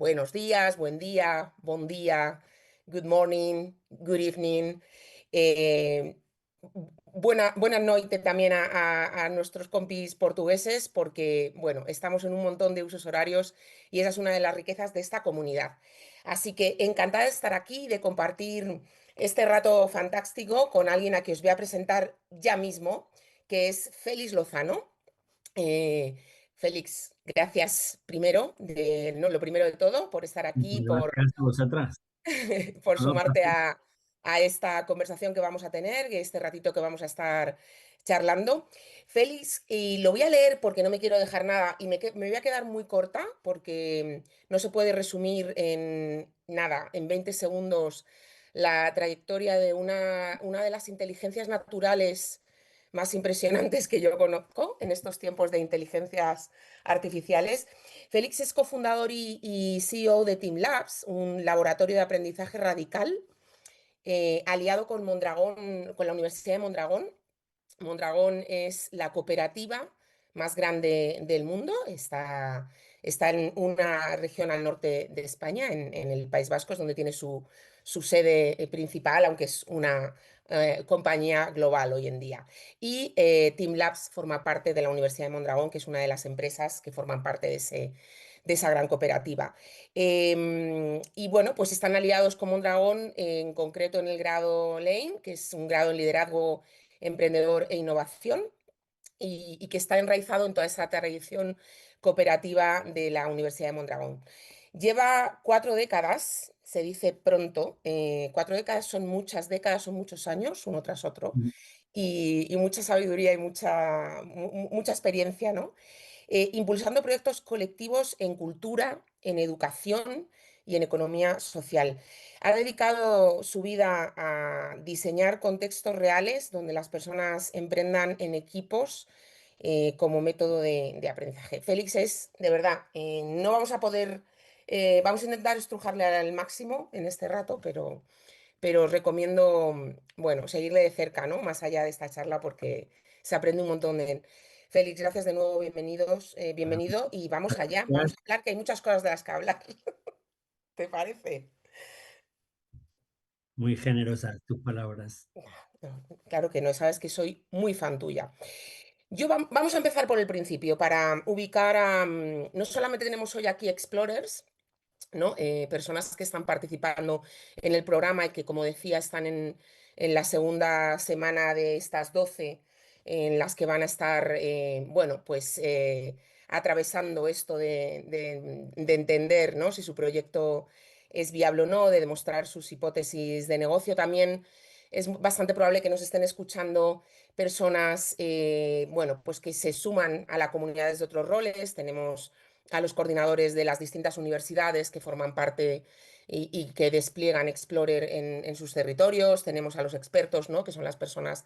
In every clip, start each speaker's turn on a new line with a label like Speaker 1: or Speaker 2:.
Speaker 1: buenos días, buen día, bon día, good morning, good evening. eh, buena noite también a nuestros compis portugueses, porque, bueno, estamos en un montón de usos horarios y esa es una de las riquezas de esta comunidad. Así que encantada de estar aquí y de compartir este rato fantástico con alguien a que os voy a presentar ya mismo, que es Félix Lozano. Eh, Félix, gracias primero, no, lo primero de todo, por estar aquí,
Speaker 2: Muchas gracias a vosotras.
Speaker 1: por
Speaker 2: Todo
Speaker 1: sumarte
Speaker 2: placer.
Speaker 1: a esta conversación que vamos a tener, que este ratito que vamos a estar charlando. Félix, y lo voy a leer porque no me quiero dejar nada y me voy a quedar muy corta porque no se puede resumir en nada, en 20 segundos, la trayectoria de una de las inteligencias naturales más impresionantes que yo conozco en estos tiempos de inteligencias artificiales. Félix es cofundador y CEO de Team Labs, un laboratorio de aprendizaje radical aliado con Mondragón, con la Universidad de Mondragón. Mondragón es la cooperativa más grande del mundo, está en una región al norte de España, en el País Vasco, es donde tiene su sede principal, aunque es una compañía global hoy en día. Y Team Labs forma parte de la Universidad de Mondragón, que es una de las empresas que forman parte de esa gran cooperativa. Y bueno, pues están aliados con Mondragón, en concreto en el grado Lane, que es un grado en liderazgo emprendedor e innovación, y que está enraizado en toda esa tradición cooperativa de la Universidad de Mondragón. Lleva 4 décadas, se dice pronto, 4 décadas son muchas décadas, son muchos años, uno tras otro, y mucha sabiduría y mucha experiencia, ¿no? Impulsando proyectos colectivos en cultura, en educación y en economía social. Ha dedicado su vida a diseñar contextos reales donde las personas emprendan en equipos como método de aprendizaje. Félix es, de verdad, no vamos a poder, vamos a intentar estrujarle al máximo en este rato, pero os recomiendo, bueno, seguirle de cerca, ¿no? Más allá de esta charla porque se aprende un montón de él. Félix, gracias de nuevo, bienvenido y vamos allá, vamos
Speaker 2: Gracias.
Speaker 1: a hablar, que hay muchas cosas de las que hablar. ¿Te parece?
Speaker 2: Muy generosas tus palabras.
Speaker 1: No, claro que no, sabes que soy muy fan tuya. Vamos a empezar por el principio para ubicar no solamente tenemos hoy aquí Explorers, ¿no? Personas que están participando en el programa y que, como decía, están en la segunda semana de estas 12 en las que van a estar, bueno, pues atravesando esto de entender, ¿no? Si su proyecto es viable o no, de demostrar sus hipótesis de negocio. También es bastante probable que nos estén escuchando personas, bueno, pues que se suman a la comunidad desde otros roles. Tenemos a los coordinadores de las distintas universidades que forman parte y que despliegan Explorer en sus territorios. Tenemos a los expertos, ¿no? Que son las personas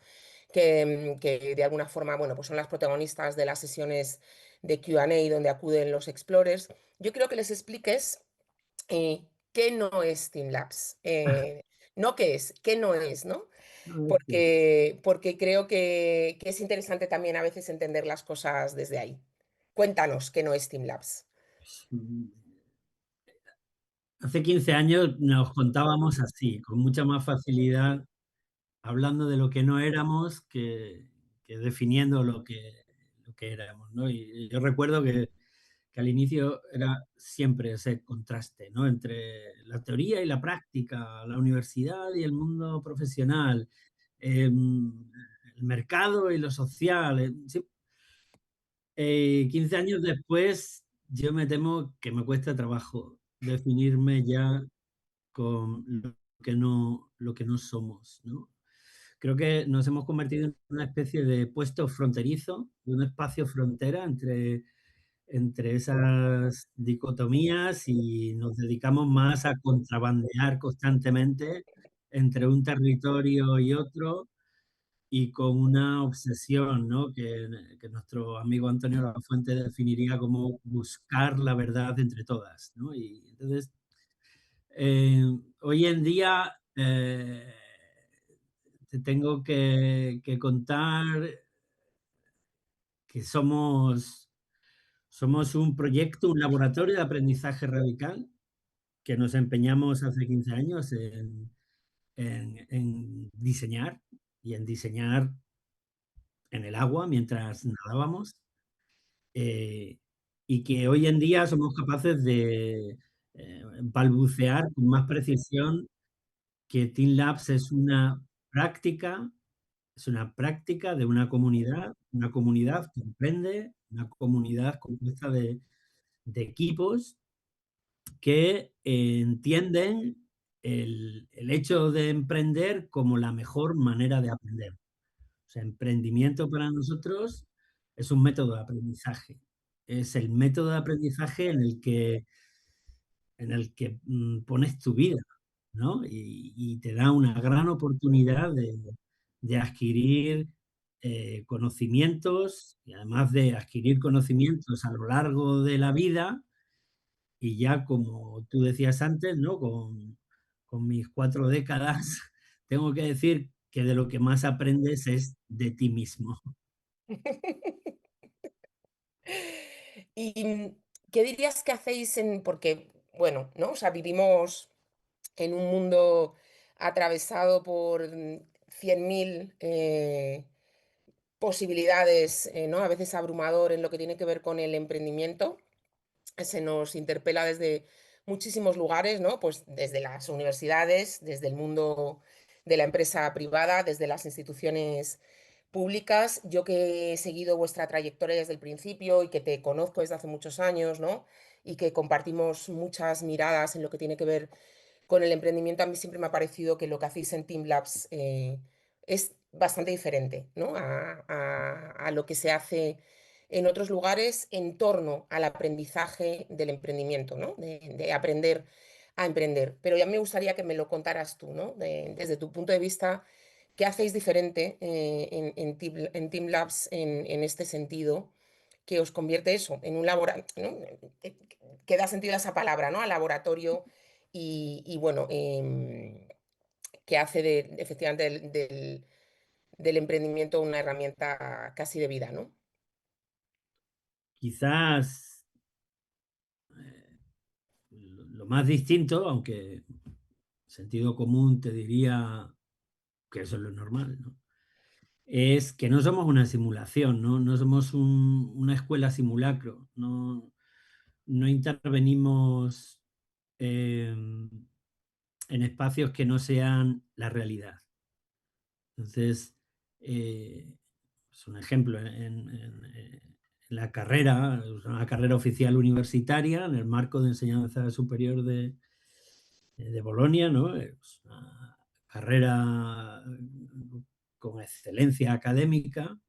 Speaker 1: que de alguna forma, bueno, pues son las protagonistas de las sesiones de Q&A donde acuden los Explorers. Yo quiero que les expliques qué no es Team Labs. No qué es, qué no es, ¿no?
Speaker 2: A ver,
Speaker 1: Porque creo que es interesante también a veces entender las cosas desde ahí. Cuéntanos qué no es Team Labs.
Speaker 2: mm, hace 15 años nos contábamos así, con mucha más facilidad, hablando de lo que no éramos que definiendo lo que éramos, ¿no? Y yo recuerdo que al inicio era siempre ese contraste, ¿no? Entre la teoría y la práctica, la universidad y el mundo profesional, el mercado y lo social. 15 años después, yo me temo que me cuesta trabajo definirme ya con lo que no somos, ¿no? Creo que nos hemos convertido en una especie de puesto fronterizo, de un espacio frontera entre esas dicotomías y nos dedicamos más a contrabandear constantemente entre un territorio y otro y con una obsesión, ¿no? Que nuestro amigo Antonio Lafuente definiría como buscar la verdad entre todas, ¿no? Y entonces, eh, hoy en día te tengo que contar que somos un proyecto, un laboratorio de aprendizaje radical que nos empeñamos hace 15 años en diseñar y en diseñar en el agua mientras nadábamos, eh, y que hoy en día somos capaces de, balbucear con más precisión que TeamLabs práctica es una práctica de una comunidad que emprende, una comunidad compuesta de equipos que entienden el hecho de emprender como la mejor manera de aprender. O sea, emprendimiento para nosotros es un método de aprendizaje. Es el método de aprendizaje en el que pones tu vida, ¿no? Y te da una gran oportunidad de adquirir, conocimientos, y además de adquirir conocimientos a lo largo de la vida, y ya como tú decías antes, ¿no? Con mis 4 décadas, tengo que decir que de lo que más aprendes es de ti mismo.
Speaker 1: Y, ¿qué dirías que hacéis en porque, bueno, ¿no? O sea, vivimos en un mundo atravesado por 100.000, posibilidades, ¿no? A veces abrumador en lo que tiene que ver con el emprendimiento. Se nos interpela desde muchísimos lugares, ¿no? Pues desde las universidades, desde el mundo de la empresa privada, desde las instituciones públicas. Yo que he seguido vuestra trayectoria desde el principio y que te conozco desde hace muchos años, ¿no? Y que compartimos muchas miradas en lo que tiene que ver con el emprendimiento, a mí siempre me ha parecido que lo que hacéis en Team Labs es bastante diferente, ¿no? A lo que se hace en otros lugares en torno al aprendizaje del emprendimiento, ¿no? De aprender a emprender. Pero ya me gustaría que me lo contaras tú, ¿no? Desde tu punto de vista, ¿qué hacéis diferente en Team Labs en este sentido? Que os convierte eso en un laboratorio, ¿no? Que da sentido a esa palabra, ¿no? Al laboratorio y bueno, que hace efectivamente del emprendimiento una herramienta casi de vida, ¿no?
Speaker 2: Quizás, lo más distinto, aunque sentido común te diría que eso es lo normal, ¿no? Es que no somos una simulación, ¿no? No somos una escuela simulacro, no intervenimos, em, en espacios que no sean la realidad. Entonces, es un ejemplo en la carrera, es una carrera oficial universitaria en el marco de enseñanza superior de Bolonia, ¿no? Es una carrera con excelencia académica,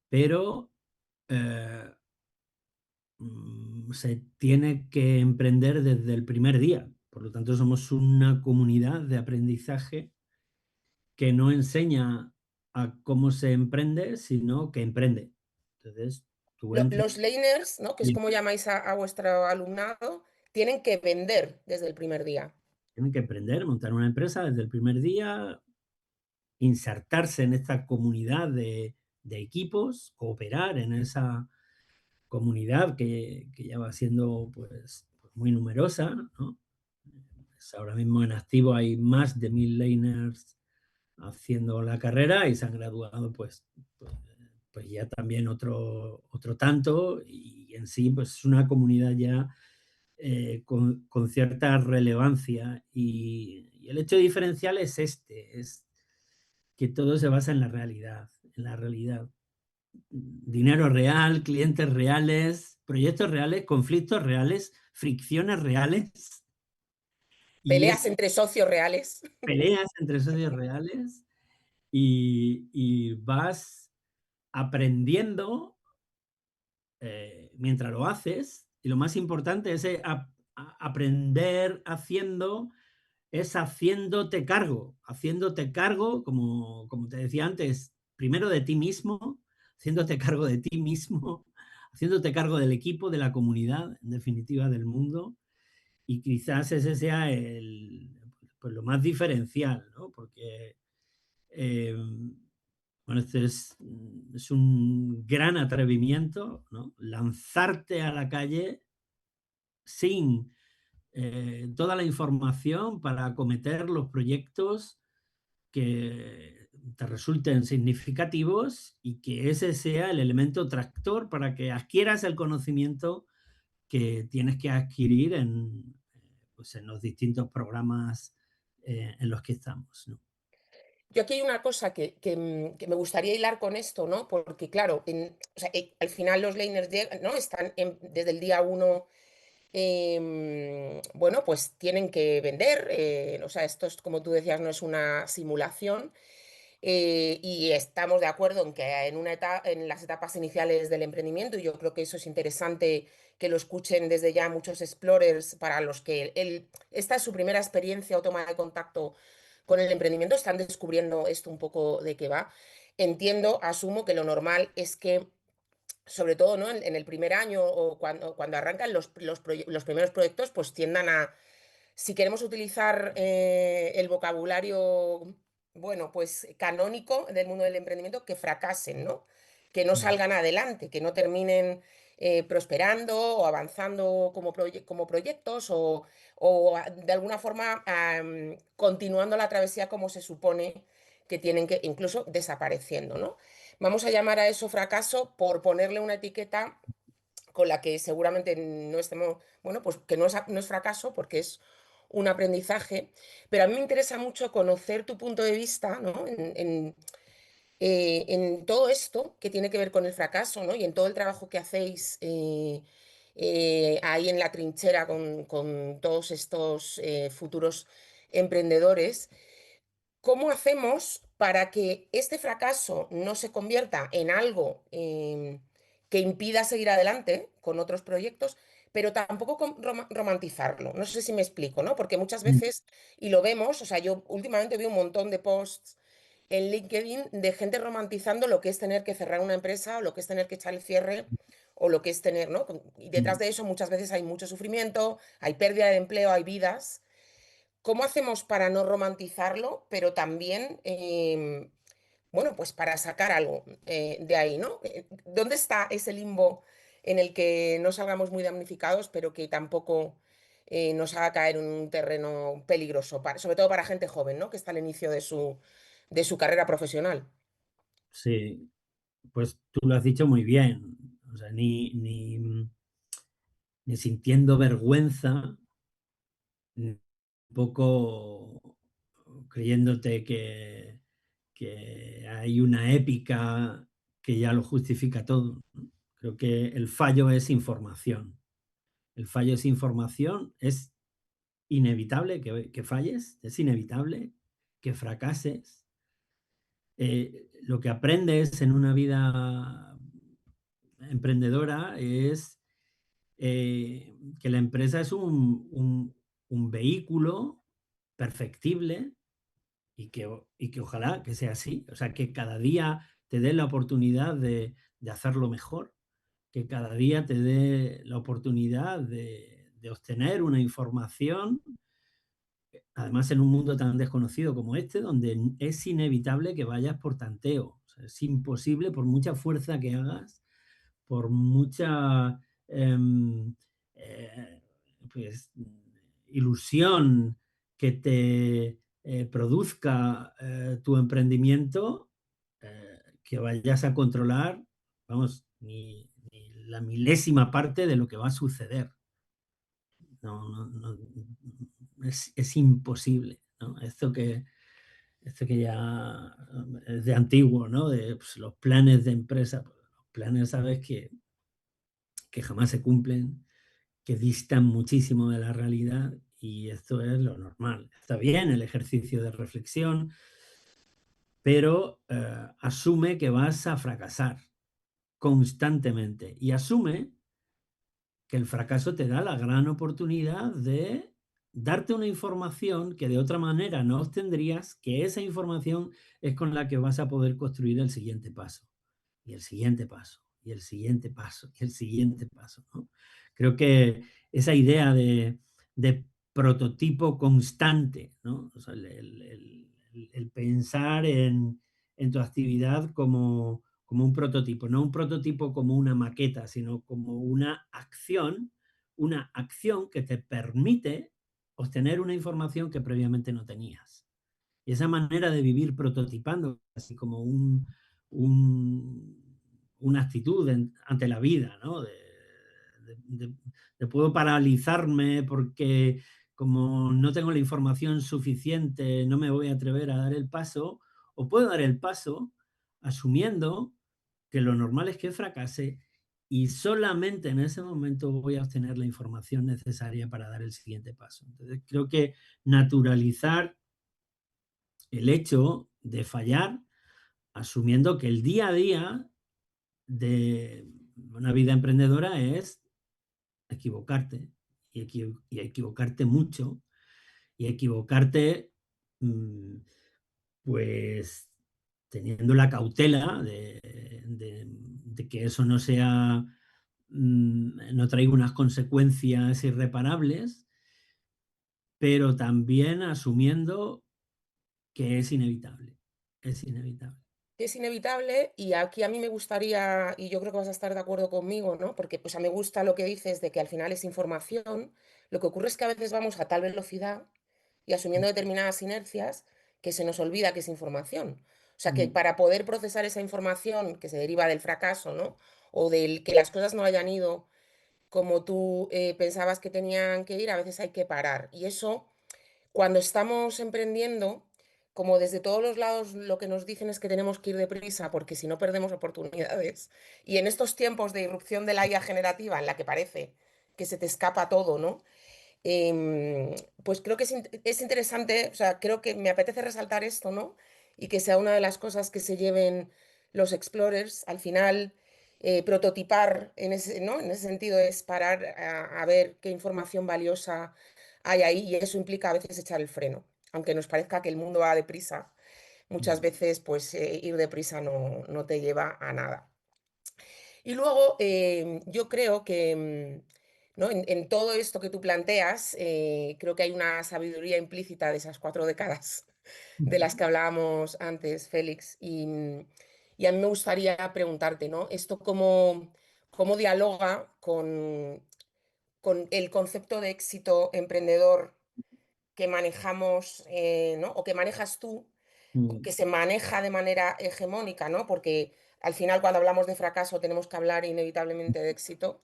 Speaker 2: pero eh, se tiene que emprender desde el primer día. Por lo tanto, somos una comunidad de aprendizaje que no enseña a cómo se emprende, sino que emprende. Entonces, tú entras
Speaker 1: Los laners, ¿no? Que es
Speaker 2: y
Speaker 1: como llamáis a vuestro alumnado, tienen que vender desde el primer día.
Speaker 2: tienen que emprender, montar una empresa desde el primer día, insertarse en esta comunidad de equipos, cooperar en esa comunidad que ya va siendo pues muy numerosa, ¿no? Pues ahora mismo en activo hay más de 1000 laners haciendo la carrera y se han graduado pues, pues ya también otro tanto y en sí pues es una comunidad ya con cierta relevancia y el hecho diferencial es este, es que todo se basa en la realidad. Dinero real, clientes reales, proyectos reales, conflictos reales, fricciones reales y
Speaker 1: Peleas
Speaker 2: es
Speaker 1: entre socios reales.
Speaker 2: peleas entre socios reales y vas aprendiendo mientras lo haces. Y lo más importante es aprender haciendo, es haciéndote cargo, como te decía antes, primero de ti mismo, haciéndote cargo de ti mismo, haciéndote cargo del equipo, de la comunidad, en definitiva del mundo. Y quizás ese sea pues lo más diferencial, ¿no? Porque bueno, este es un gran atrevimiento, ¿no? Lanzarte a la calle sin toda la información para acometer los proyectos que te resulten significativos y que ese sea el elemento tractor para que adquieras el conocimiento que tienes que adquirir pues en los distintos programas en los que estamos, ¿no?
Speaker 1: Yo aquí hay una cosa que me gustaría hilar con esto, ¿no? Porque claro, o sea, al final los laners llegan, ¿no? Están desde el día uno, bueno, pues tienen que vender, o sea, esto es, como tú decías, no es una simulación. Y estamos de acuerdo en que en las etapas iniciales del emprendimiento, y yo creo que eso es interesante que lo escuchen desde ya muchos explorers para los que esta es su primera experiencia o toma de contacto con el emprendimiento, están descubriendo esto un poco de qué va. Entiendo, asumo que lo normal es que, sobre todo, ¿no? En el primer año o cuando arrancan los primeros proyectos, pues tiendan a, si queremos utilizar el vocabulario, bueno, pues canónico del mundo del emprendimiento, que fracasen, ¿no? Que no
Speaker 2: Mm.
Speaker 1: salgan adelante, que no terminen prosperando o avanzando como proyectos de alguna forma continuando la travesía como se supone que tienen que, incluso desapareciendo, ¿no? Vamos a llamar a eso fracaso por ponerle una etiqueta con la que seguramente no estemos, bueno, pues que no es fracaso porque es un aprendizaje, pero a mí me interesa mucho conocer tu punto de vista, ¿no? En todo esto que tiene que ver con el fracaso, ¿no? Y en todo el trabajo que hacéis ahí en la trinchera con todos estos futuros emprendedores. ¿Cómo hacemos para que este fracaso no se convierta en algo que impida seguir adelante con otros proyectos, pero tampoco romantizarlo? No sé si me explico, ¿no? Porque muchas
Speaker 2: Mm.
Speaker 1: veces, y lo vemos, o sea, yo últimamente vi un montón de posts en LinkedIn de gente romantizando lo que es tener que cerrar una empresa o lo que es tener que echar el cierre o lo que es tener, ¿no? Y detrás
Speaker 2: Mm.
Speaker 1: de eso muchas veces hay mucho sufrimiento, hay pérdida de empleo, hay vidas. ¿Cómo hacemos para no romantizarlo, pero también, bueno, pues para sacar algo de ahí, ¿no? ¿Dónde está ese limbo en el que no salgamos muy damnificados, pero que tampoco nos haga caer en un terreno peligroso, sobre todo para gente joven, ¿no? Que está al inicio de su carrera profesional.
Speaker 2: Sí, pues tú lo has dicho muy bien. O sea, ni sintiendo vergüenza, ni tampoco creyéndote que hay una épica que ya lo justifica todo, ¿no? Creo que el fallo es información. El fallo es información, es inevitable que falles, es inevitable que fracases. Lo que aprendes en una vida emprendedora es que la empresa es un vehículo perfectible y que ojalá que sea así. O sea, que cada día te dé la oportunidad de hacerlo mejor, que cada día te dé la oportunidad de obtener una información, además en un mundo tan desconocido como este, donde es inevitable que vayas por tanteo. O sea, es imposible, por mucha fuerza que hagas, por mucha em, eh, pues, ilusión que te produzca tu emprendimiento, que vayas a controlar, vamos, ni la milésima parte de lo que va a suceder. No, no, no, es imposible, ¿no? Esto que ya es de antiguo, ¿no? De pues, los planes de empresa. Pues, los planes, sabes que jamás se cumplen, que distan muchísimo de la realidad y esto es lo normal. Está bien el ejercicio de reflexión, pero asume que vas a fracasar constantemente y asume que el fracaso te da la gran oportunidad de darte una información que de otra manera no obtendrías, que esa información es con la que vas a poder construir el siguiente paso, y el siguiente paso, y el siguiente paso, y el siguiente paso, ¿no? Creo que esa idea de prototipo constante, ¿no? O sea, el pensar en tu actividad como un prototipo, no un prototipo como una maqueta, sino como una acción una acción que te permite obtener una información que previamente no tenías. Y esa manera de vivir prototipando, así como una actitud ante la vida, ¿no? De, de- de puedo paralizarme porque como no tengo la información suficiente, no me voy a atrever a dar el paso, o puedo dar el paso asumiendo que lo normal es que fracase y solamente en ese momento voy a obtener la información necesaria para dar el siguiente paso. Entonces, creo que naturalizar el hecho de fallar, asumiendo que el día a día de una vida emprendedora es equivocarte y equivocarte mucho y equivocarte, mm, pues teniendo la cautela de que eso no sea, no traiga unas consecuencias irreparables, pero también asumiendo que es inevitable, es inevitable.
Speaker 1: Es inevitable y aquí a mí me gustaría, y yo creo que vas a estar de acuerdo conmigo, ¿no? Porque pues a mí me gusta lo que dices de que al final es información. Lo que ocurre es que a veces vamos a tal velocidad y asumiendo determinadas inercias que se nos olvida que es información. O sea que
Speaker 2: Mm,
Speaker 1: para poder procesar esa información que se deriva del fracaso, ¿no? O del que las cosas no hayan ido como tú pensabas que tenían que ir, a veces hay que parar. Y eso cuando estamos emprendiendo, como desde todos los lados lo que nos dicen es que tenemos que ir deprisa porque si no perdemos oportunidades. Y en estos tiempos de irrupción de la IA generativa en la que parece que se te escapa todo, ¿no? Pues creo que es interesante, o sea, creo que me apetece resaltar esto, ¿no? Y que sea una de las cosas que se lleven los explorers. Al final, prototipar en ese, ¿no? En ese sentido es parar a ver qué información valiosa hay ahí y eso implica a veces echar el freno. Aunque nos parezca que el mundo va deprisa, muchas
Speaker 2: mm,
Speaker 1: veces pues ir deprisa no te lleva a nada. Y luego yo creo que ¿no? En todo esto que tú planteas, creo que hay una sabiduría implícita de esas 4 décadas de las que hablábamos antes, Félix. Y a mí me gustaría preguntarte, ¿no? Esto cómo dialoga con el concepto de éxito emprendedor que manejamos, ¿no? O que manejas tú, que
Speaker 2: mm,
Speaker 1: se maneja de manera hegemónica, ¿no? Porque al final cuando hablamos de fracaso tenemos que hablar inevitablemente de éxito.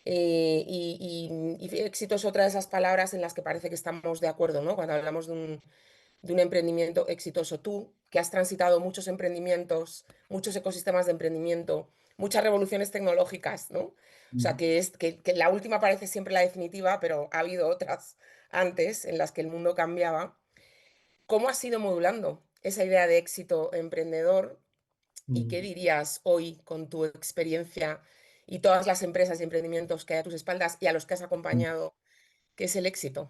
Speaker 1: Y éxito es otra de esas palabras en las que parece que estamos de acuerdo, ¿no? Cuando hablamos de un emprendimiento exitoso. Tú, que has transitado muchos emprendimientos, muchos ecosistemas de emprendimiento, muchas revoluciones tecnológicas, ¿no? O sea,
Speaker 2: mm.
Speaker 1: que la última parece siempre la definitiva, pero ha habido otras antes en las que el mundo cambiaba. ¿Cómo has ido modulando esa idea de éxito emprendedor y qué
Speaker 2: Mm,
Speaker 1: dirías hoy con tu experiencia y todas las empresas y emprendimientos que hay a tus espaldas y a los que has
Speaker 2: mm.
Speaker 1: acompañado, qué es el éxito?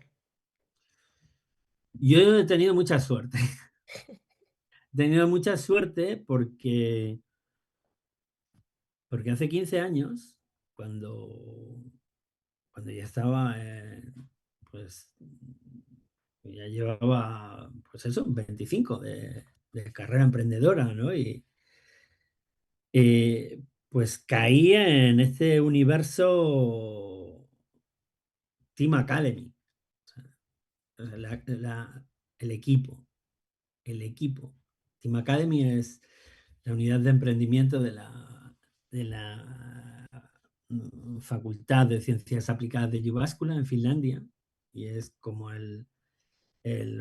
Speaker 2: Yo he tenido mucha suerte. He tenido mucha suerte porque hace 15 años, cuando, cuando ya estaba, pues, ya llevaba, pues eso, 25 de carrera emprendedora, ¿no? Y pues caí en este universo Team Academy, o sea, el equipo. El equipo. Team Academy es la unidad de emprendimiento de la Facultad de Ciencias Aplicadas de Jyväskylä en Finlandia y es como el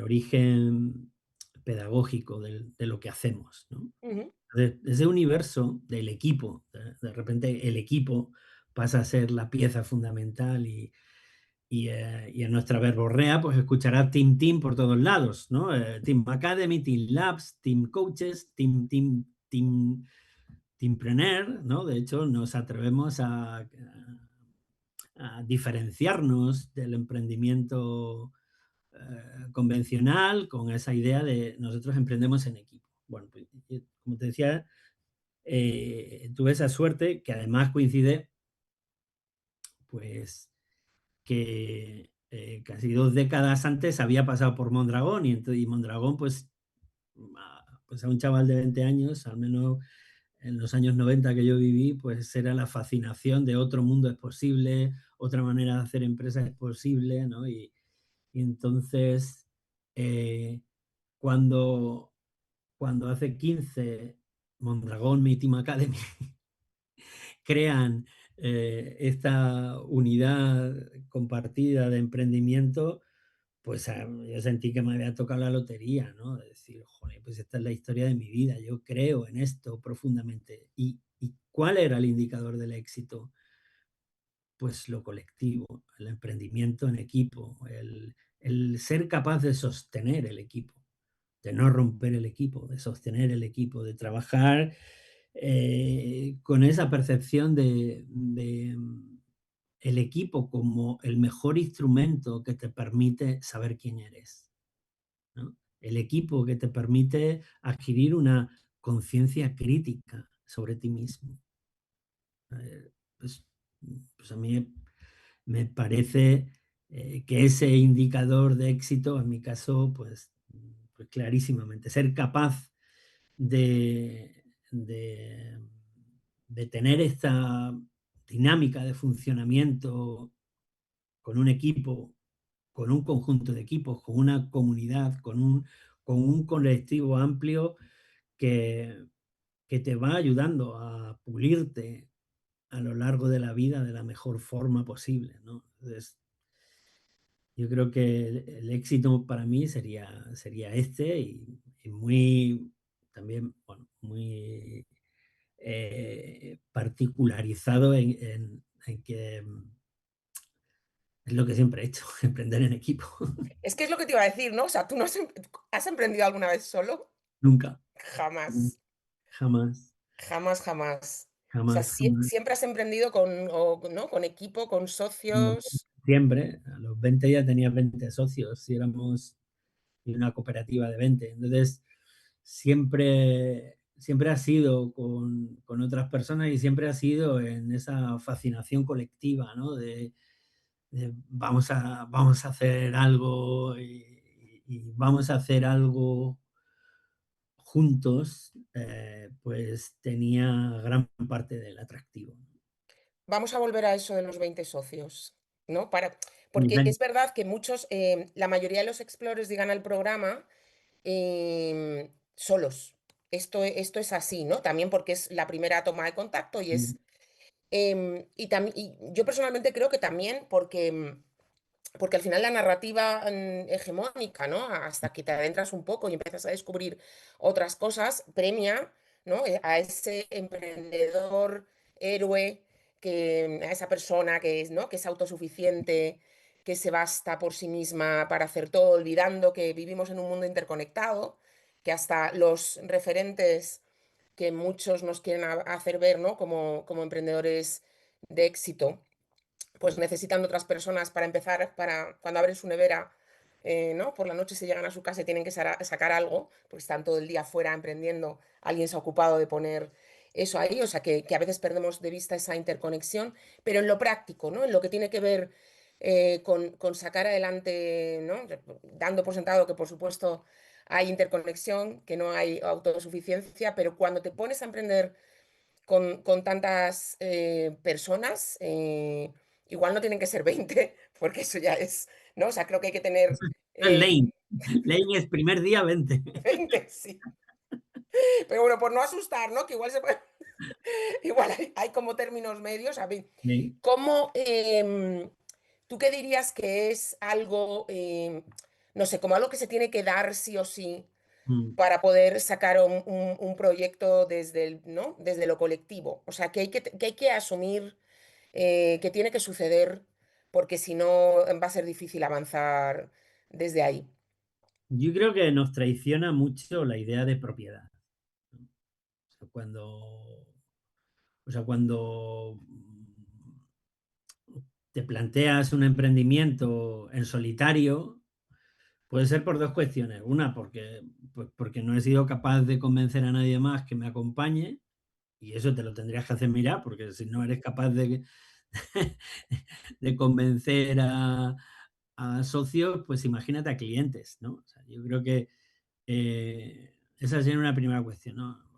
Speaker 2: origen pedagógico de lo que hacemos, ¿no?
Speaker 1: Ujú,
Speaker 2: De ese universo del equipo, de repente el equipo pasa a ser la pieza fundamental y en nuestra verborrea, pues escuchará Team por todos lados, ¿no? Team Academy, Team Labs, Team Coaches, Teampreneur, ¿no? De hecho, nos atrevemos a diferenciarnos del emprendimiento convencional con esa idea de nosotros emprendemos en equipo. Bueno, pues, como te decía, tuve esa suerte que además coincide, pues, que casi 2 décadas antes había pasado por Mondragón y Mondragón, pues, pues a un chaval de 20 años, al menos en los años 90 que yo viví, pues era la fascinación de otro mundo es posible, otra manera de hacer empresas es posible, ¿no? Y entonces, eh, cuando, cuando hace 15 Mondragón, mi Team Academy, crean esta unidad compartida de emprendimiento, pues yo sentí que me había tocado la lotería, ¿no? De decir, joder, pues esta es la historia de mi vida, yo creo en esto profundamente. ¿Y cuál era el indicador del éxito? Pues lo colectivo, el emprendimiento en equipo, el ser capaz de sostener el equipo, de no romper el equipo, de sostener el equipo, de trabajar con esa percepción de el equipo como el mejor instrumento que te permite saber quién eres, ¿no? El equipo que te permite adquirir una conciencia crítica sobre ti mismo. Pues, pues a mí me parece que ese indicador de éxito, en mi caso, pues clarísimamente, ser capaz de, de tener esta dinámica de funcionamiento con un equipo, con un conjunto de equipos, con una comunidad, con un colectivo amplio que, que te va ayudando a pulirte a lo largo de la vida de la mejor forma posible, ¿no? Entonces, yo creo que el éxito para mí sería este y muy también, bueno, muy particularizado en que es lo que siempre he hecho, emprender en equipo.
Speaker 1: Es que es lo que te iba a decir, ¿no? O sea, ¿tú no has emprendido alguna vez solo?
Speaker 2: Nunca,
Speaker 1: Jamás,
Speaker 2: jamás,
Speaker 1: jamás, jamás. O sea,
Speaker 2: jamás, jamás.
Speaker 1: siempre has emprendido ¿no? Con equipo, con
Speaker 2: No,
Speaker 1: socios.
Speaker 2: siempre, a los 20 ya tenía 20 socios y éramos y una cooperativa de 20. Entonces, siempre ha sido con otras personas y siempre ha sido en esa fascinación colectiva, ¿no? De vamos a hacer algo y vamos a hacer algo juntos, pues tenía gran parte del atractivo.
Speaker 1: Vamos a volver a eso de los 20 socios, ¿no?
Speaker 2: Y
Speaker 1: Porque es verdad que muchos, la mayoría de los explorers llegan al programa solos. Esto es así, ¿no? También porque es la primera toma de contacto y es. Y yo personalmente creo que también porque al final la narrativa hegemónica, ¿no? Hasta que te adentras un poco y empiezas a descubrir otras cosas, premia, ¿no? A ese emprendedor héroe, a esa persona que es, ¿no? Que es autosuficiente, que se basta por sí misma para hacer todo, olvidando que vivimos en un mundo interconectado, que hasta los referentes que muchos nos quieren hacer ver, ¿no? Como emprendedores de éxito pues necesitan de otras personas para empezar, para cuando abren su nevera, ¿no? Por la noche se llegan a su casa y tienen que sacar algo, pues están todo el día fuera emprendiendo, alguien se ha ocupado de poner eso ahí, o sea que a veces perdemos de vista esa interconexión, pero en lo práctico, ¿no? En lo que tiene que ver con sacar adelante, ¿no? Dando por sentado que por supuesto hay interconexión, que no hay autosuficiencia, pero cuando te pones a emprender con tantas personas, igual no tienen que ser 20 porque eso ya es, ¿no? O sea, creo que hay que tener
Speaker 2: es
Speaker 1: eh,
Speaker 2: Lane. Lane es primer día 20.
Speaker 1: 20, sí. Pero bueno, por no asustar, ¿no? Que igual igual hay como términos medios. A ver,
Speaker 2: Sí.
Speaker 1: ¿cómo, tú qué dirías que es algo, no sé, como algo que se tiene que dar sí o sí
Speaker 2: Mm.
Speaker 1: para poder sacar un proyecto desde ¿no? Desde lo colectivo? O sea, que hay que asumir que tiene que suceder, porque si no va a ser difícil avanzar desde ahí.
Speaker 2: Yo creo que nos traiciona mucho la idea de propiedad, ¿no? O sea, cuando te planteas un emprendimiento en solitario, puede ser por 2 cuestiones. Una, porque no he sido capaz de convencer a nadie más que me acompañe, y eso te lo tendrías que hacer mirar, porque si no eres capaz de de convencer a socios, pues imagínate a clientes, ¿no? O sea, yo creo que esa sería una primera cuestión, ¿no?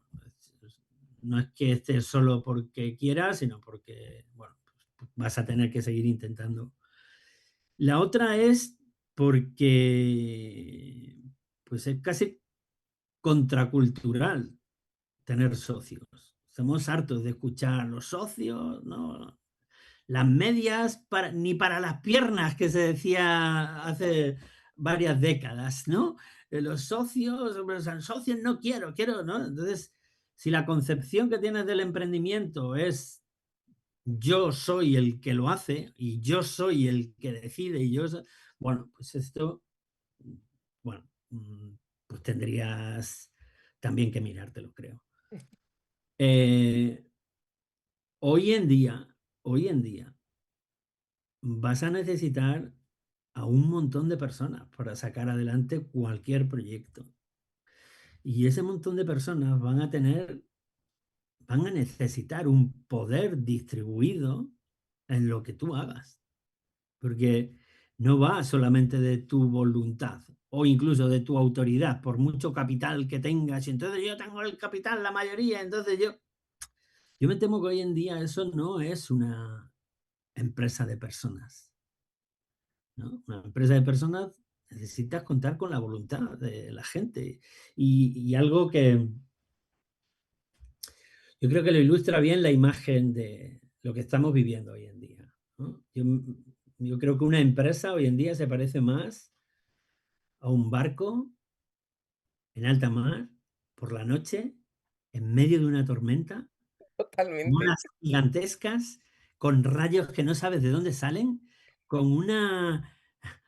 Speaker 2: No es que estés solo porque quieras, sino porque, bueno, vas a tener que seguir intentando. La otra es porque, pues, es casi contracultural tener socios. Estamos hartos de escuchar los socios, ¿no? Las medias ni para las piernas, que se decía hace varias décadas, ¿no? Los socios, los socios no quiero, quiero, ¿no? Entonces, si la concepción que tienes del emprendimiento es yo soy el que lo hace y yo soy el que decide y bueno, pues esto, mm, bueno, pues tendrías también que mirártelo, creo. Eh, hoy en día, vas a necesitar a un montón de personas para sacar adelante cualquier proyecto. Y ese montón de personas van a necesitar un poder distribuido en lo que tú hagas, porque no va solamente de tu voluntad o incluso de tu autoridad, por mucho capital que tengas, y entonces yo tengo el capital, la mayoría, entonces yo me temo que hoy en día eso no es una empresa de personas. ¿No? Una empresa de personas necesitas contar con la voluntad de la gente. Y algo que yo creo que lo ilustra bien la imagen de lo que estamos viviendo hoy en día, ¿no? Yo creo que una empresa hoy en día se parece más a un barco en alta mar, por la noche, en medio de una tormenta, con
Speaker 1: Totalmente.
Speaker 2: olas gigantescas, con rayos que no sabes de dónde salen, con una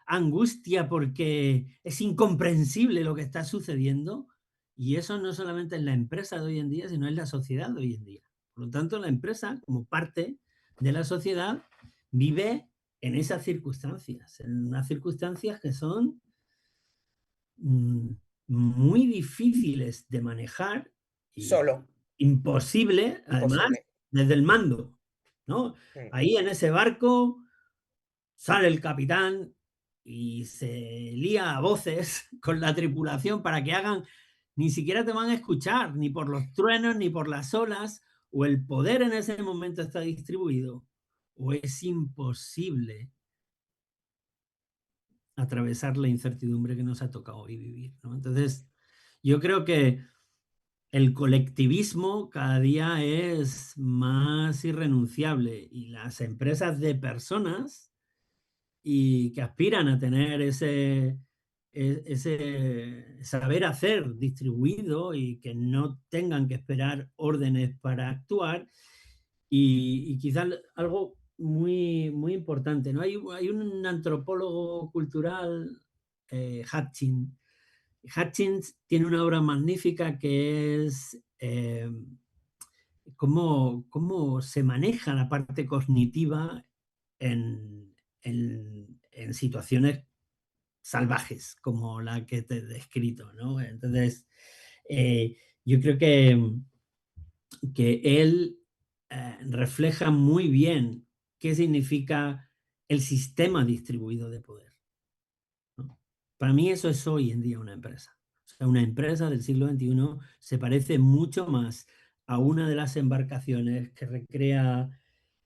Speaker 2: angustia porque es incomprensible lo que está sucediendo, y eso no solamente en la empresa de hoy en día, sino en la sociedad de hoy en día. Por lo tanto, la empresa, como parte de la sociedad, vive en esas circunstancias, en unas circunstancias que son mm, muy difíciles de manejar y
Speaker 1: Solo,
Speaker 2: imposible, además,
Speaker 1: imposible.
Speaker 2: desde el mando, ¿no?
Speaker 1: Mm.
Speaker 2: Ahí en ese barco sale el capitán y se lía a voces con la tripulación para que hagan, ni siquiera te van a escuchar, ni por los truenos, ni por las olas, o el poder en ese momento está distribuido, o es imposible atravesar la incertidumbre que nos ha tocado hoy vivir, ¿no? Entonces, yo creo que el colectivismo cada día es más irrenunciable y las empresas de personas y que aspiran a tener ese saber hacer distribuido y que no tengan que esperar órdenes para actuar. Y quizás algo muy importante, ¿no? Hay un antropólogo cultural, Hutchins. Hutchins tiene una obra magnífica que es cómo se maneja la parte cognitiva en situaciones salvajes como la que te he descrito, ¿no? Entonces, yo creo que él refleja muy bien qué significa el sistema distribuido de poder, ¿no? Para mí eso es hoy en día una empresa. O sea, una empresa del siglo XXI se parece mucho más a una de las embarcaciones que recrea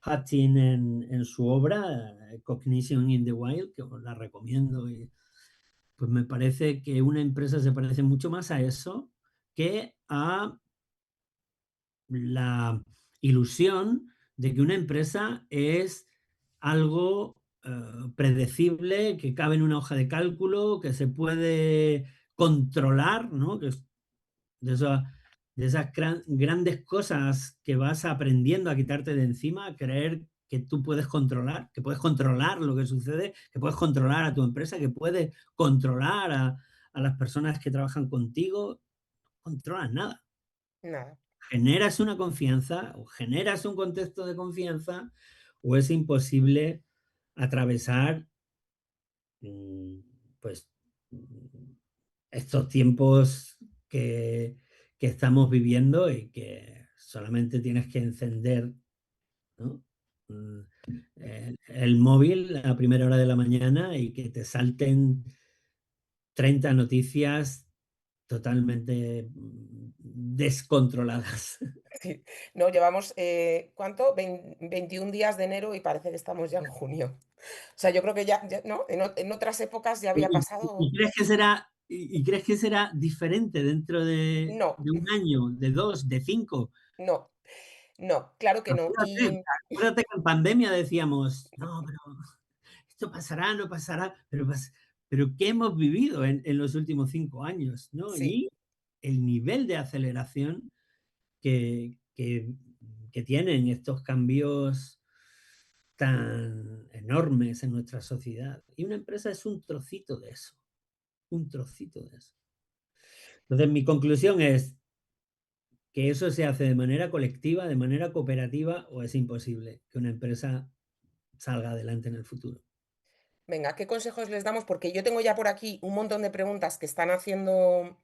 Speaker 2: Hutchins en su obra, Cognition in the Wild, que os la recomiendo. Pues me parece que una empresa se parece mucho más a eso que a la ilusión de que una empresa es algo predecible, que cabe en una hoja de cálculo, que se puede controlar, ¿no? Que es de, de esas grandes cosas que vas aprendiendo a quitarte de encima, a creer que tú puedes controlar, que puedes controlar lo que sucede, que puedes controlar a tu empresa, que puedes controlar a las personas que trabajan contigo. No controlas nada.
Speaker 1: Nada,
Speaker 2: Generas una confianza o generas un contexto de confianza o es imposible atravesar mm, pues mm, estos tiempos que, que estamos viviendo y que solamente tienes que encender, ¿no? Mm, el móvil a primera hora de la mañana y que te salten 30 noticias totalmente descontroladas.
Speaker 1: Sí. No, llevamos, ¿cuánto? 21 días de enero y parece que estamos ya en junio. O sea, yo creo que ya, ¿no? En otras épocas ya había
Speaker 2: ¿Y
Speaker 1: pasado.
Speaker 2: crees que será crees que será diferente dentro
Speaker 1: No,
Speaker 2: de un año, de 2, de 5?
Speaker 1: no, no, claro que no.
Speaker 2: Acuérdate acuérdate que en pandemia decíamos: "No, pero esto pasará, no pasará", pero ¿qué hemos vivido en los últimos 5 años, no?
Speaker 1: Sí.
Speaker 2: Y el nivel de aceleración que que que tienen estos cambios tan enormes en nuestra sociedad. Y una empresa es un trocito de eso, un trocito de eso. Entonces, mi conclusión es que eso se hace de manera colectiva, de manera cooperativa, o es imposible que una empresa salga adelante en el futuro.
Speaker 1: Venga, ¿qué consejos les damos? Porque yo tengo ya por aquí un montón de preguntas que están haciendo,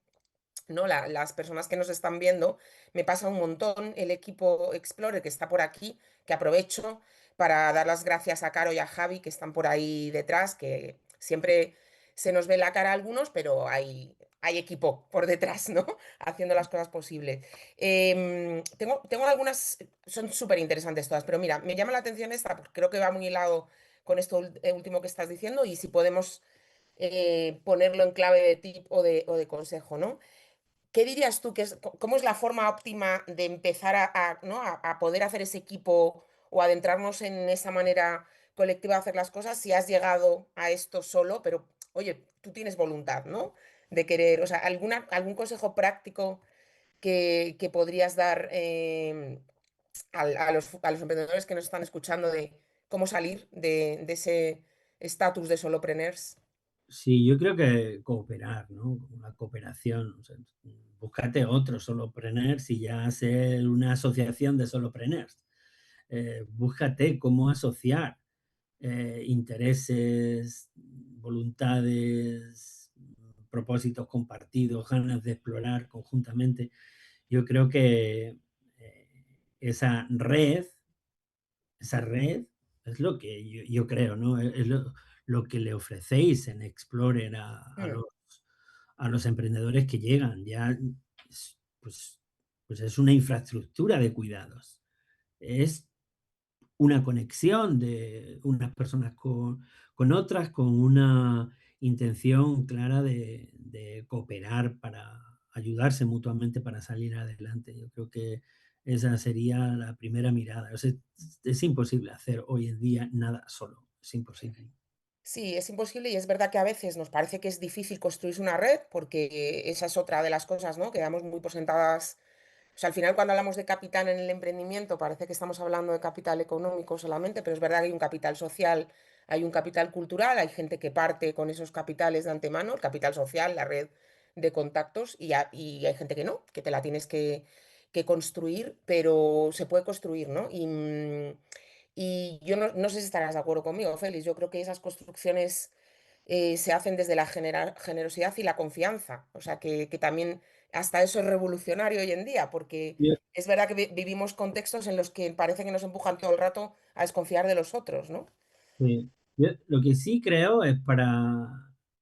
Speaker 1: ¿no? Las personas que nos están viendo. Me pasa un montón el equipo Explorer que está por aquí, que aprovecho para dar las gracias a Caro y a Javi, que están por ahí detrás, que siempre se nos ve la cara a algunos, pero hay equipo por detrás, ¿no? Haciendo las cosas posibles. Tengo algunas, son súper interesantes todas, pero mira, me llama la atención esta, porque creo que va muy hilado con esto último que estás diciendo, y si podemos ponerlo en clave de tip o de consejo, ¿no? ¿Qué dirías tú que cómo es la forma óptima de empezar ¿no? a poder hacer ese equipo o adentrarnos en esa manera colectiva de hacer las cosas si has llegado a esto solo, pero oye, tú tienes voluntad, ¿no? De querer, o sea, algún consejo práctico que podrías dar a los emprendedores que nos están escuchando de cómo salir de ese estatus de solopreneurs.
Speaker 2: Sí, yo creo que cooperar, ¿no? La cooperación, o sea, búscate otros solopreneurs y ya ser una asociación de solopreneurs. Búscate cómo asociar intereses, voluntades, propósitos compartidos, ganas de explorar conjuntamente. Yo creo que esa red es lo que yo creo, ¿no? Es lo que le ofrecéis en Explorer
Speaker 1: Mm.
Speaker 2: a los emprendedores que llegan. Ya, es, pues es una infraestructura de cuidados. Es una conexión de unas personas con otras, con una intención clara de cooperar para ayudarse mutuamente para salir adelante. Yo creo que esa sería la primera mirada. O sea, es imposible hacer hoy en día nada solo, es imposible.
Speaker 1: Sí, es imposible y es verdad que a veces nos parece que es difícil construirse una red, porque esa es otra de las cosas, ¿no? Que damos muy por sentadas. O sea, al final cuando hablamos de capital en el emprendimiento parece que estamos hablando de capital económico solamente, pero es verdad que hay un capital social, hay un capital cultural, hay gente que parte con esos capitales de antemano, el capital social, la red de contactos, y hay gente que no, que te la tienes que construir, pero se puede construir, ¿no? Y yo no sé si estarás de acuerdo conmigo, Félix. Yo creo que esas construcciones se hacen desde la generosidad y la confianza. O sea, que también hasta eso es revolucionario hoy en día, porque
Speaker 2: Yo
Speaker 1: es verdad que vivimos contextos en los que parece que nos empujan todo el rato a desconfiar de los otros, ¿no?
Speaker 2: yo lo que sí creo es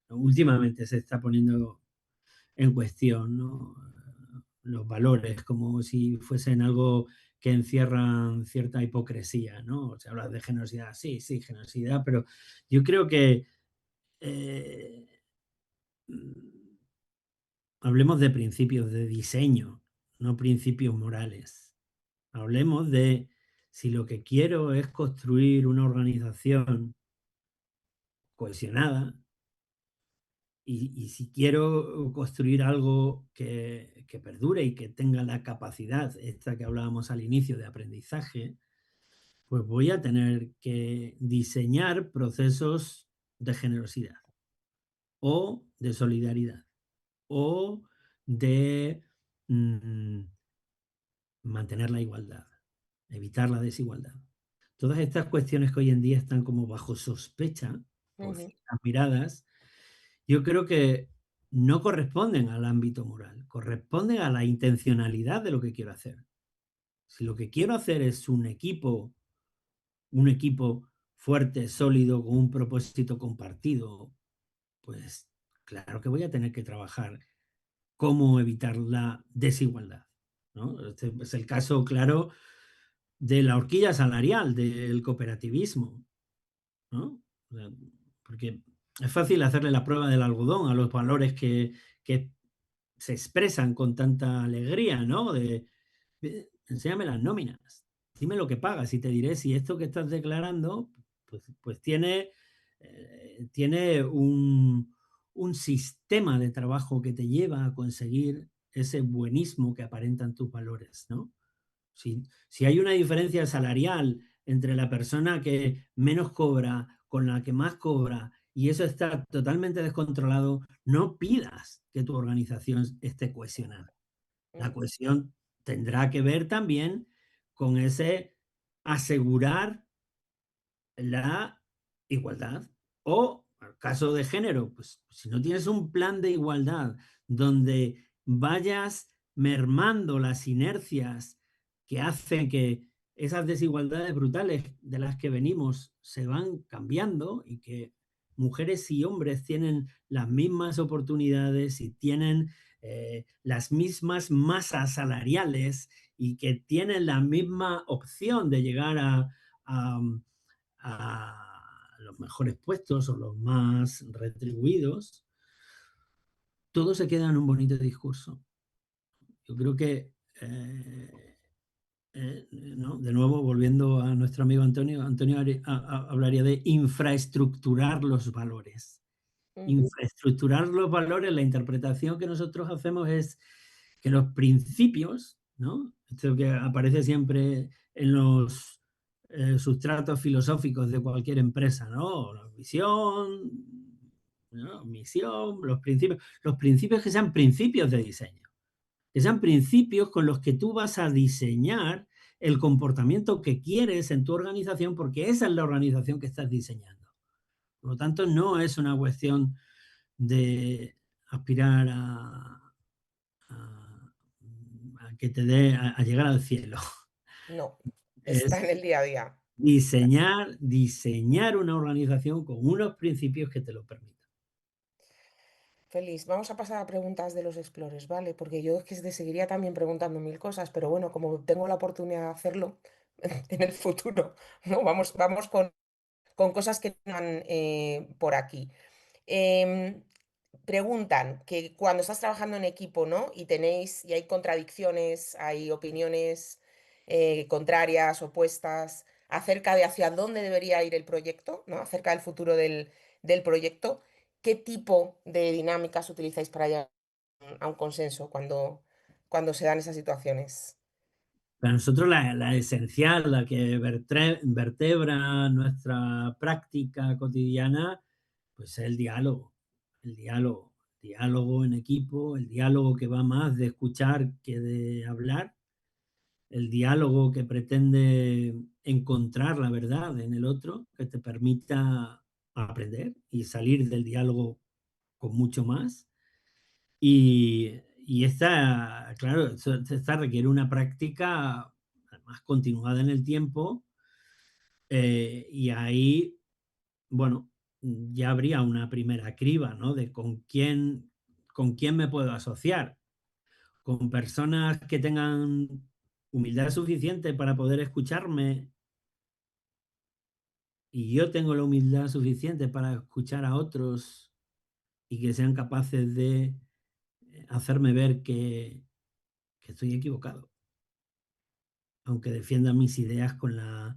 Speaker 2: últimamente se está poniendo en cuestión, ¿no? Los valores, como si fuesen algo que encierran cierta hipocresía, ¿no? Se habla de generosidad, sí, sí, generosidad, pero yo creo que eh, mm, hablemos de principios de diseño, no principios morales. Hablemos de si lo que quiero es construir una organización cohesionada, y si quiero construir algo que perdure y que tenga la capacidad, esta que hablábamos al inicio de aprendizaje, pues voy a tener que diseñar procesos de generosidad o de solidaridad o de mm, mantener la igualdad, evitar la desigualdad. Todas estas cuestiones que hoy en día están como bajo sospecha por
Speaker 1: Ujú.
Speaker 2: ciertas miradas, yo creo que no corresponden al ámbito moral, corresponden a la intencionalidad de lo que quiero hacer. Si lo que quiero hacer es un equipo fuerte, sólido, con un propósito compartido, pues claro que voy a tener que trabajar cómo evitar la desigualdad, ¿no? Este es el caso claro de la horquilla salarial, del cooperativismo, ¿no? O sea, porque es fácil hacerle la prueba del algodón a los valores que se expresan con tanta alegría, ¿no? Enséñame las nóminas, dime lo que pagas y te diré si esto que estás declarando, pues tiene un sistema de trabajo que te lleva a conseguir ese buenismo que aparentan tus valores, ¿no? Si hay una diferencia salarial entre la persona que menos cobra con la que más cobra y eso está totalmente descontrolado, no pidas que tu organización esté cohesionada. La
Speaker 1: Ujú,
Speaker 2: cohesión tendrá que ver también con ese asegurar la igualdad. O, al caso de género, pues si no tienes un plan de igualdad donde vayas mermando las inercias que hacen que esas desigualdades brutales de las que venimos se van cambiando y que mujeres y hombres tienen las mismas oportunidades y tienen las mismas masas salariales y que tienen la misma opción de llegar a, a los mejores puestos o los más retribuidos, todo se queda en un bonito discurso. Yo creo que, ¿no? De nuevo, volviendo a nuestro amigo Antonio, Antonio hablaría de infraestructurar los valores.
Speaker 1: ujú,
Speaker 2: Infraestructurar los valores, la interpretación que nosotros hacemos es que los principios, ¿no? Esto que aparece siempre en los sustratos filosóficos de cualquier empresa, ¿no? La visión, ¿no? Misión, los principios que sean principios de diseño, que sean principios con los que tú vas a diseñar el comportamiento que quieres en tu organización, porque esa es la organización que estás diseñando. Por lo tanto, no es una cuestión de aspirar a, a que te dé a llegar al cielo.
Speaker 1: no, está
Speaker 2: Es
Speaker 1: en el día a día.
Speaker 2: diseñar una organización con unos principios que te lo permitan.
Speaker 1: Feliz, vamos a pasar a preguntas de los explores, ¿vale? Porque yo es que te seguiría también preguntando mil cosas, pero bueno, como tengo la oportunidad de hacerlo en el futuro, ¿no? Vamos con cosas que están por aquí. Em, Preguntan que cuando estás trabajando en equipo, ¿no? Y hay contradicciones, hay opiniones contrarias, opuestas, acerca de hacia dónde debería ir el proyecto, ¿no? Acerca del futuro del proyecto. ¿Qué tipo de dinámicas utilizáis para llegar a un consenso cuando se dan esas situaciones?
Speaker 2: Para nosotros la esencial, la que vertebra nuestra práctica cotidiana, pues es el diálogo, el diálogo, diálogo en equipo, el diálogo que va más de escuchar que de hablar, el diálogo que pretende encontrar la verdad en el otro, que te permita aprender y salir del diálogo con mucho más. Y esta, claro, esta requiere una práctica además continuada en el tiempo, y ahí, bueno, ya habría una primera criba, ¿no? De con quién me puedo asociar. Con personas que tengan humildad suficiente para poder escucharme y yo tengo la humildad suficiente para escuchar a otros y que sean capaces de hacerme ver que estoy equivocado, aunque defienda mis ideas con la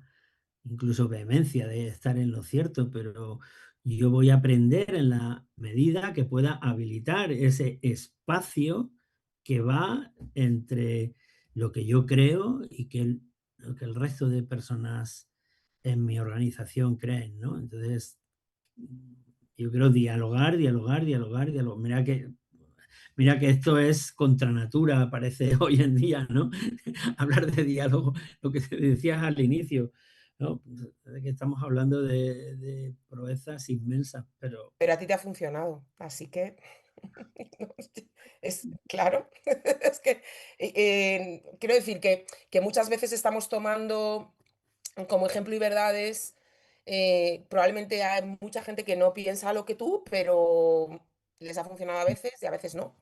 Speaker 2: incluso vehemencia de estar en lo cierto, pero yo voy a aprender en la medida que pueda habilitar ese espacio que va entre lo que yo creo y lo que el resto de personas en mi organización creen, ¿no? Entonces, yo creo dialogar, dialogar, dialogar, dialogar. Mira que esto es contra natura, parece hoy en día, ¿no? Hablar de diálogo, lo que te decías al inicio, ¿no? Pues, de que estamos hablando de proezas inmensas, pero
Speaker 1: Pero a ti te ha funcionado, así que es claro, es que quiero decir que muchas veces estamos tomando como ejemplo y verdades, probablemente hay mucha gente que no piensa lo que tú, pero les ha funcionado a veces y a veces no.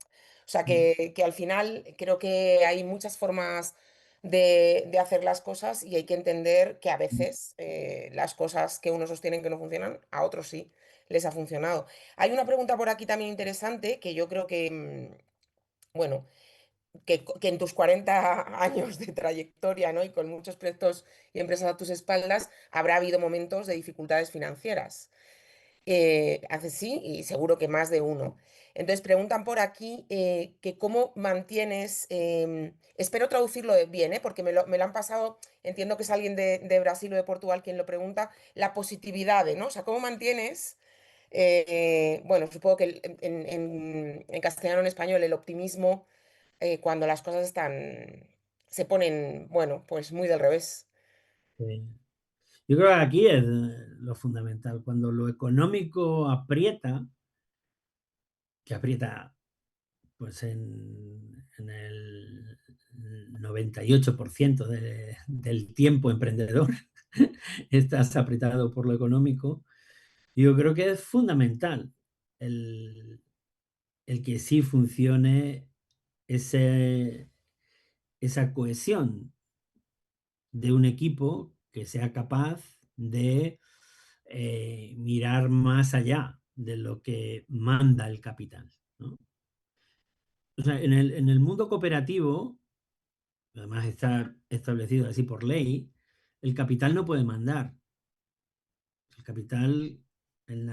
Speaker 1: O sea,
Speaker 2: mm,
Speaker 1: que al final creo que hay muchas formas de hacer las cosas y hay que entender que a
Speaker 2: mm,
Speaker 1: veces las cosas que unos sostienen que no funcionan, a otros sí les ha funcionado. Hay una pregunta por aquí también interesante que yo creo que, bueno, que en tus 40 años de trayectoria, ¿no? Y con muchos proyectos y empresas a tus espaldas, habrá habido momentos de dificultades financieras. Hace sí, y seguro que más de uno. Entonces preguntan por aquí que cómo mantienes, espero traducirlo bien, porque me lo han pasado, entiendo que es alguien de Brasil o de Portugal quien lo pregunta, la positividad, ¿no? O sea, ¿cómo mantienes, bueno, supongo que en castellano o en español, el optimismo cuando las cosas se ponen, bueno, pues muy del revés?
Speaker 2: sí. Yo creo que aquí es lo fundamental. Cuando lo económico aprieta, que aprieta pues en el 98% del tiempo emprendedor, estás apretado por lo económico. Yo creo que es fundamental el, el que sí funcione ese, esa cohesión de un equipo que sea capaz de mirar más allá de lo que manda el capital, ¿no? O sea, en el mundo cooperativo, además está establecido así por ley, el capital no puede mandar. El capital en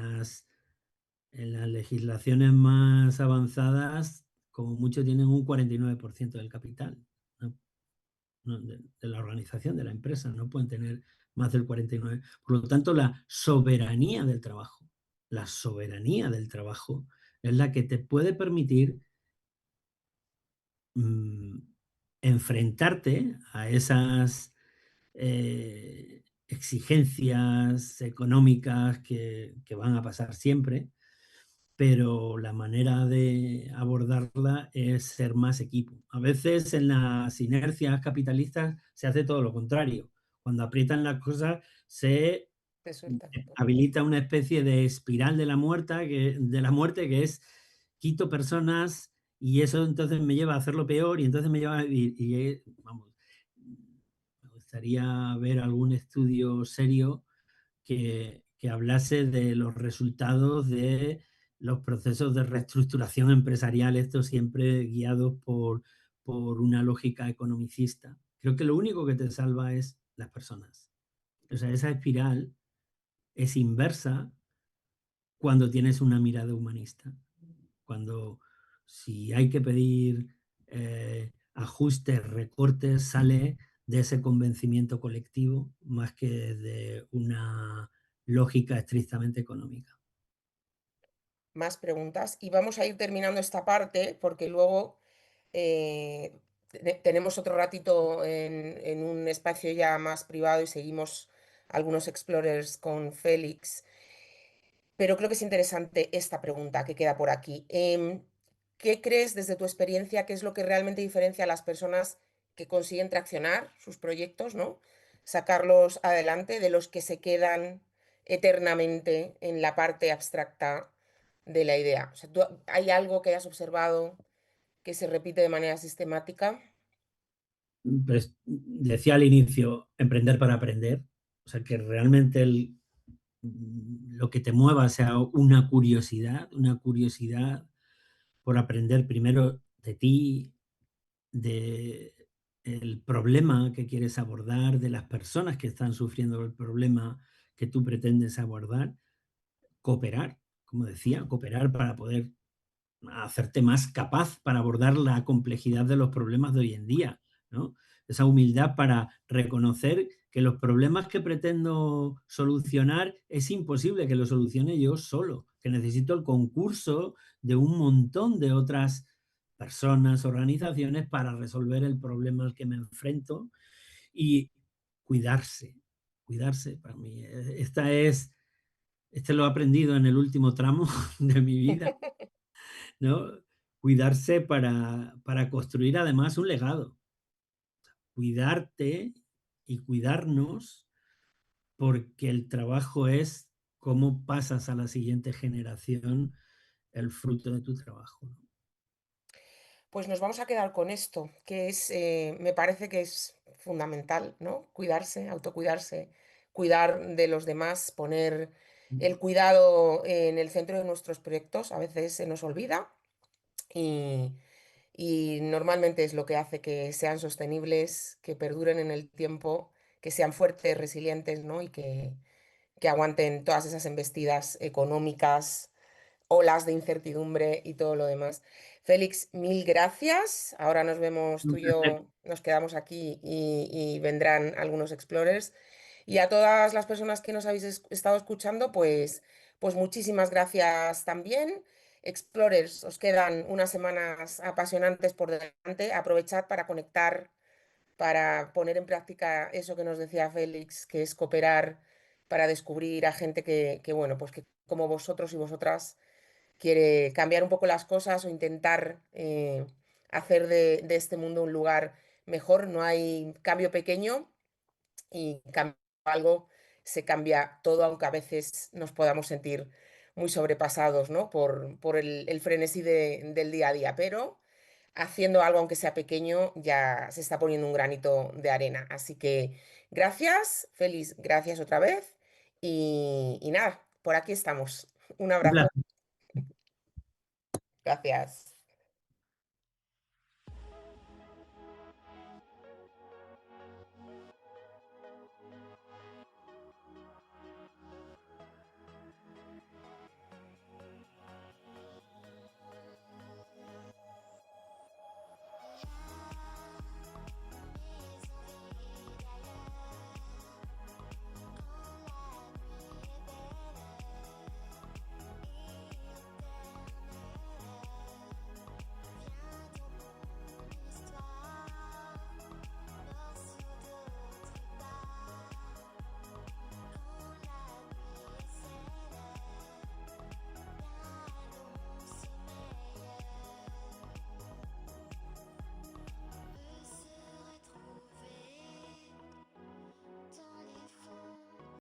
Speaker 2: en las legislaciones más avanzadas, como mucho, tienen un 49% del capital, ¿no? De la organización, de la empresa, no pueden tener más del 49%. Por lo tanto, la soberanía del trabajo es la que te puede permitir mm, enfrentarte a esas exigencias económicas que van a pasar siempre, pero la manera de abordarla es ser más equipo. A veces en las inercias capitalistas se hace todo lo contrario. Cuando aprietan las cosas se
Speaker 1: Te sueltan un poco.
Speaker 2: habilita una especie de espiral de la muerte que es quito personas y eso entonces me lleva a hacerlo peor y entonces me lleva vamos, me gustaría ver algún estudio serio que hablase de los resultados de los procesos de reestructuración empresarial, estos siempre guiados por una lógica economicista. Creo que lo único que te salva es las personas. O sea, esa espiral es inversa cuando tienes una mirada humanista. Cuando si hay que pedir ajustes, recortes, sale de ese convencimiento colectivo más que de una lógica estrictamente económica.
Speaker 1: Más preguntas. Y vamos a ir terminando esta parte porque luego tenemos otro ratito en un espacio ya más privado y seguimos algunos explorers con Félix. Pero creo que es interesante esta pregunta que queda por aquí. ¿Qué crees desde tu experiencia qué es lo que realmente diferencia a las personas que consiguen traccionar sus proyectos, ¿no? Sacarlos adelante de los que se quedan eternamente en la parte abstracta de la idea? O sea, ¿hay algo que hayas observado que se repite de manera sistemática?
Speaker 2: Pues decía al inicio, emprender para aprender, o sea, que realmente lo que te mueva sea una curiosidad por aprender primero de ti, de el problema que quieres abordar, de las personas que están sufriendo el problema que tú pretendes abordar, cooperar, como decía, cooperar para poder hacerte más capaz para abordar la complejidad de los problemas de hoy en día, ¿no? Esa humildad para reconocer que los problemas que pretendo solucionar es imposible que los solucione yo solo, que necesito el concurso de un montón de otras personas, organizaciones para resolver el problema al que me enfrento y cuidarse, cuidarse para mí. Este lo he aprendido en el último tramo de mi vida, ¿no? Cuidarse para construir además un legado. Cuidarte y cuidarnos porque el trabajo es cómo pasas a la siguiente generación el fruto de tu trabajo, ¿no?
Speaker 1: Pues nos vamos a quedar con esto, que es, me parece que es fundamental, ¿no? Cuidarse, autocuidarse, cuidar de los demás, poner el cuidado en el centro de nuestros proyectos. A veces se nos olvida y, y normalmente es lo que hace que sean sostenibles, que perduren en el tiempo, que sean fuertes, resilientes, ¿no? Y que aguanten todas esas embestidas económicas, olas de incertidumbre y todo lo demás. Félix, mil gracias. Ahora nos vemos
Speaker 2: Un
Speaker 1: tú y
Speaker 2: placer.
Speaker 1: yo, nos quedamos aquí y vendrán algunos explorers. Y a todas las personas que nos habéis estado escuchando, pues muchísimas gracias también. Explorers, os quedan unas semanas apasionantes por delante. Aprovechad para conectar, para poner en práctica eso que nos decía Félix, que es cooperar para descubrir a gente bueno, pues que como vosotros y vosotras quiere cambiar un poco las cosas o intentar hacer de este mundo un lugar mejor. No hay cambio pequeño y cambio algo, se cambia todo, aunque a veces nos podamos sentir muy sobrepasados, ¿no? Por el frenesí del día a día, pero haciendo algo, aunque sea pequeño, ya se está poniendo un granito de arena. Así que gracias, Feliz, gracias otra vez y nada, por aquí estamos. Un
Speaker 2: Un
Speaker 1: abrazo.
Speaker 2: placer.
Speaker 1: Gracias.